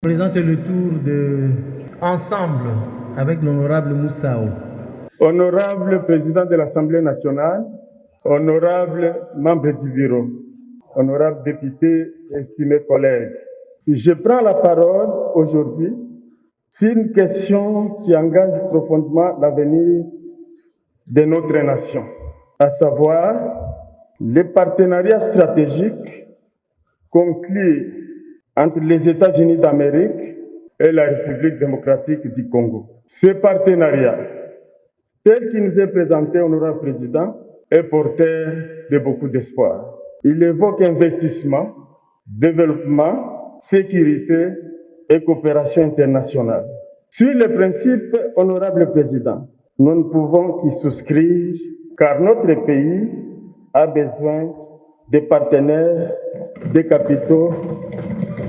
Président, c'est le tour de Ensemble avec l'honorable Moussao. Honorable président de l'Assemblée nationale, honorable membre du bureau, honorable député, estimés collègues, je prends la parole aujourd'hui sur une question qui engage profondément l'avenir de notre nation, à savoir les partenariats stratégiques conclus entre les États-Unis d'Amérique et la République démocratique du Congo. Ce partenariat, tel qu'il nous est présenté, honorable président, est porteur de beaucoup d'espoir. Il évoque investissement, développement, sécurité et coopération internationale. Sur les principes, honorable président, nous ne pouvons qu'y souscrire car notre pays a besoin de partenaires, de capitaux,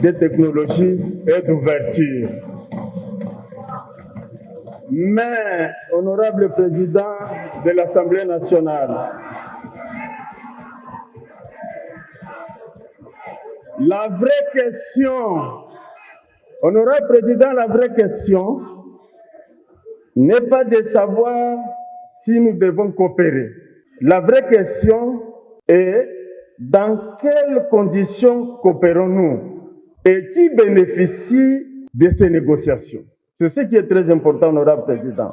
de technologies et d'ouverture. Mais, honorable président de l'Assemblée nationale, la vraie question, honorable président, la vraie question n'est pas de savoir si nous devons coopérer. La vraie question est dans quelles conditions coopérons-nous et qui bénéficie de ces négociations. C'est ce qui est très important, honorable président.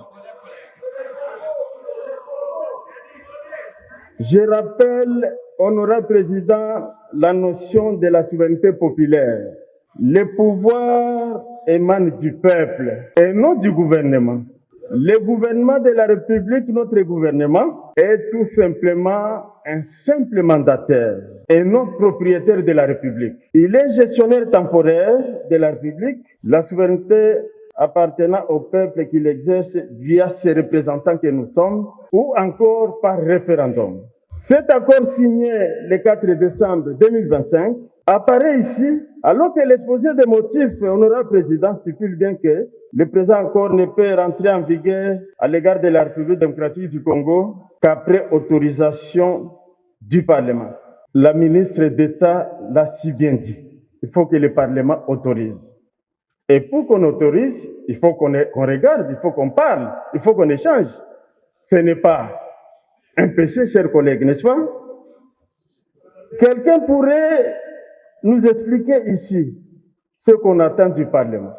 Je rappelle, honorable président, la notion de la souveraineté populaire. Le pouvoir émane du peuple et non du gouvernement. Le gouvernement de la République, notre gouvernement, est tout simplement un simple mandataire et non propriétaire de la République. Il est gestionnaire temporaire de la République. La souveraineté appartenant au peuple qui l'exerce via ses représentants que nous sommes ou encore par référendum. Cet accord signé le 4 décembre 2025 apparaît ici alors que l'exposé des motifs, honorable président, stipule bien que le présent accord ne peut rentrer en vigueur à l'égard de la République démocratique du Congo qu'après autorisation du Parlement. La ministre d'État l'a si bien dit. Il faut que le Parlement autorise. Et pour qu'on autorise, il faut qu'on regarde, il faut qu'on parle, il faut qu'on échange. Ce n'est pas un péché, chers collègues, n'est-ce pas? Quelqu'un pourrait nous expliquer ici ce qu'on attend du Parlement.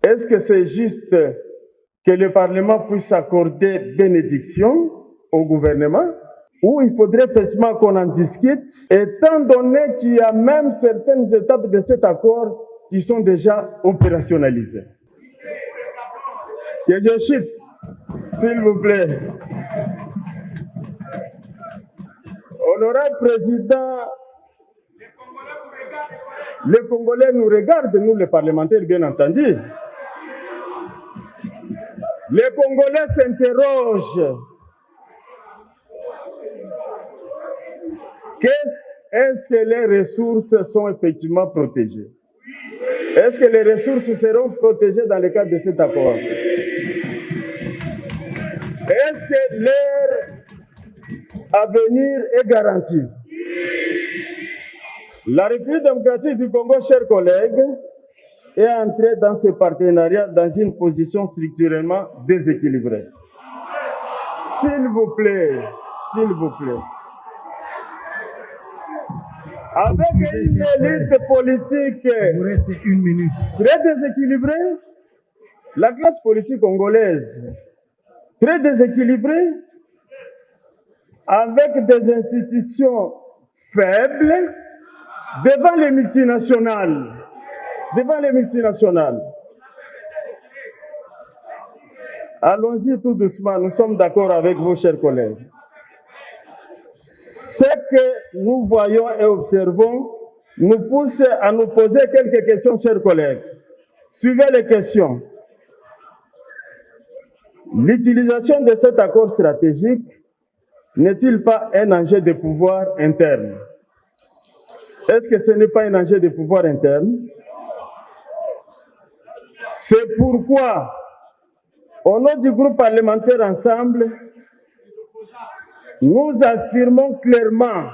Est-ce que c'est juste que le Parlement puisse accorder bénédiction au gouvernement ou il faudrait effectivement qu'on en discute, étant donné qu'il y a même certaines étapes de cet accord qui sont déjà opérationnalisées? Que je chute, s'il vous plaît. Honorable président, les Congolais nous regardent, nous les parlementaires, bien entendu. Les Congolais s'interrogent. Est-ce que les ressources sont effectivement protégées? Est-ce que les ressources seront protégées dans le cadre de cet accord? Est-ce que leur avenir est garanti? La République démocratique du Congo, chers collègues, est entrée dans ce partenariat dans une position structurellement déséquilibrée. S'il vous plaît, s'il vous plaît. Avec une élite politique Vous restez 1 minute. très déséquilibrée, la classe politique congolaise très déséquilibrée, avec des institutions faibles devant les multinationales. Devant les multinationales. Allons-y tout doucement, nous sommes d'accord avec vous, chers collègues. Ce que nous voyons et observons nous pousse à nous poser quelques questions, chers collègues. Suivez les questions. L'utilisation de cet accord stratégique n'est-il pas un enjeu de pouvoir interne? Est-ce que ce n'est pas un enjeu de pouvoir interne? C'est pourquoi, au nom du groupe parlementaire Ensemble, nous affirmons clairement,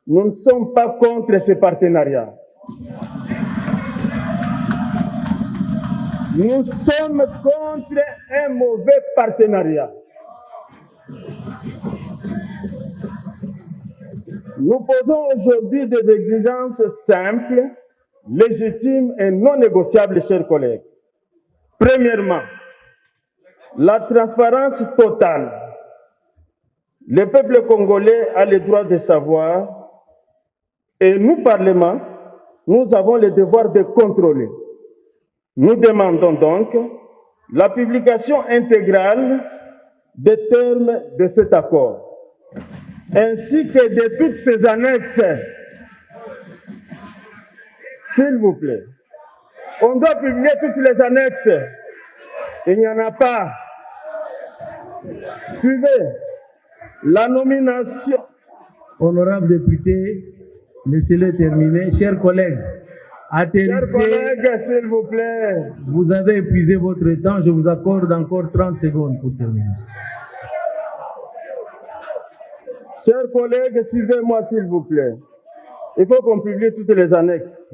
nous ne sommes pas contre ce partenariat. Nous sommes contre un mauvais partenariat. Nous posons aujourd'hui des exigences simples, légitimes et non négociables, chers collègues. Premièrement, la transparence totale. Le peuple congolais a le droit de savoir et nous, Parlement, nous avons le devoir de contrôler. Nous demandons donc la publication intégrale des termes de cet accord, ainsi que de toutes ses annexes. S'il vous plaît, on doit publier toutes les annexes. Il n'y en a pas. Suivez. La nomination. Honorable député, laissez-le terminer. Chers collègues, atterrissez. Chers collègues, s'il vous plaît. Vous avez épuisé votre temps. Je vous accorde encore 30 secondes pour terminer. Chers collègues, suivez-moi, s'il vous plaît. Il faut qu'on publie toutes les annexes.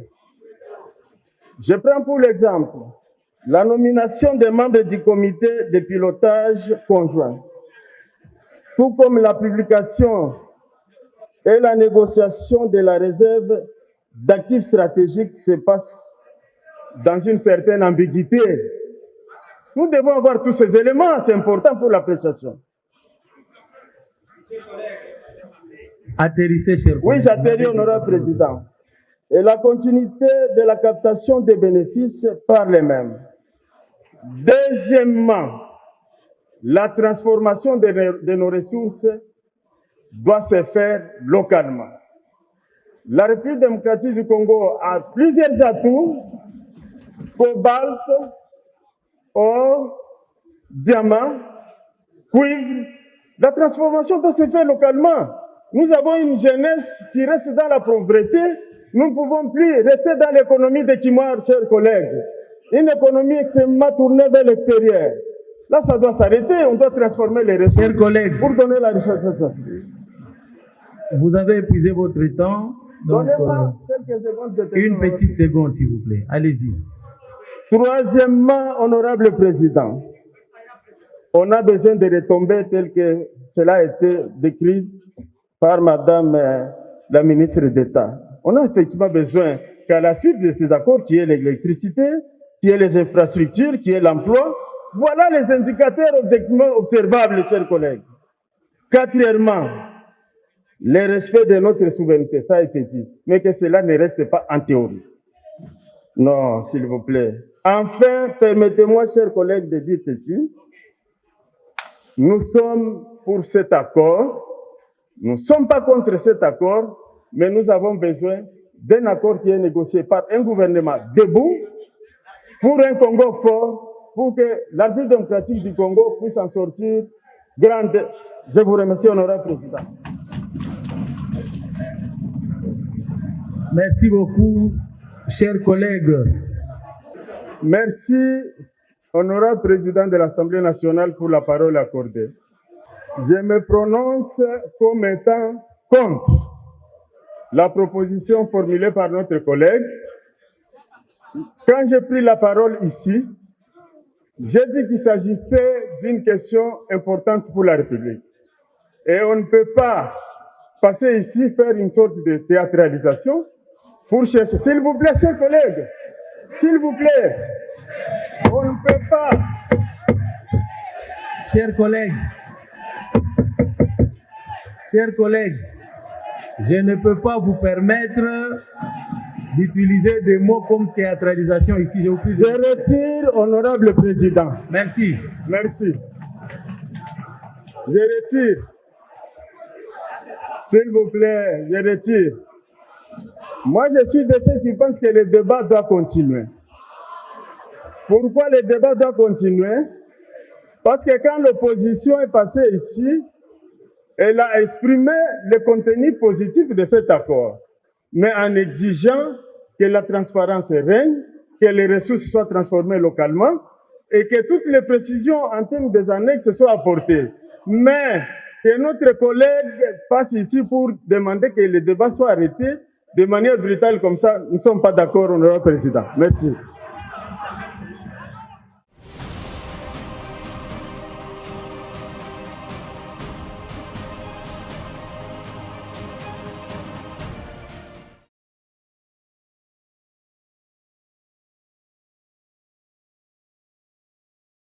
Je prends pour l'exemple la nomination des membres du comité de pilotage conjoint, tout comme la publication et la négociation de la réserve d'actifs stratégiques se passent dans une certaine ambiguïté. Nous devons avoir tous ces éléments, c'est important pour l'appréciation. Atterrissez, cher collègue. Oui, j'atterris, honorable président. Et la continuité de la captation des bénéfices par les mêmes. Deuxièmement, la transformation de nos ressources doit se faire localement. La République démocratique du Congo a plusieurs atouts: cobalt, or, diamant, cuivre. La transformation doit se faire localement. Nous avons une jeunesse qui reste dans la pauvreté. Nous ne pouvons plus rester dans l'économie des Kimar, chers collègues. Une économie extrêmement tournée vers l'extérieur. Là, ça doit s'arrêter. On doit transformer les ressources. Chers collègues, pour donner la richesse à ça. Vous avez épuisé votre temps. Donc, quelques secondes de une petite seconde, s'il vous plaît. Allez-y. Troisièmement, honorable président, on a besoin de retombées telles que cela a été décrit par Madame la ministre d'État. On a effectivement besoin qu'à la suite de ces accords, qui est l'électricité, qui est les infrastructures, qui est l'emploi, voilà les indicateurs objectivement observables, chers collègues. Quatrièmement, le respect de notre souveraineté, ça a été dit, mais que cela ne reste pas en théorie. Non, s'il vous plaît. Enfin, permettez-moi, chers collègues, de dire ceci. Nous sommes pour cet accord. Nous ne sommes pas contre cet accord, mais nous avons besoin d'un accord qui est négocié par un gouvernement debout pour un Congo fort, pour que la République démocratique du Congo puisse en sortir grande. Je vous remercie, honorable président. Merci beaucoup, chers collègues. Merci, honorable président de l'Assemblée nationale, pour la parole accordée. Je me prononce comme étant contre la proposition formulée par notre collègue. Quand j'ai pris la parole ici, j'ai dit qu'il s'agissait d'une question importante pour la République. Et on ne peut pas passer ici, faire une sorte de théâtralisation pour chercher. S'il vous plaît, chers collègues, s'il vous plaît, on ne peut pas. Chers collègues, je ne peux pas vous permettre d'utiliser des mots comme théâtralisation ici. Je retire, honorable président. Merci. Merci. Je retire. S'il vous plaît, je retire. Moi, je suis de ceux qui pensent que le débat doit continuer. Pourquoi le débat doit continuer? Parce que quand l'opposition est passée ici, elle a exprimé le contenu positif de cet accord, mais en exigeant que la transparence règne, que les ressources soient transformées localement et que toutes les précisions en termes des annexes soient apportées. Mais que notre collègue passe ici pour demander que le débat soit arrêté de manière brutale comme ça, nous ne sommes pas d'accord, honorable président. Merci.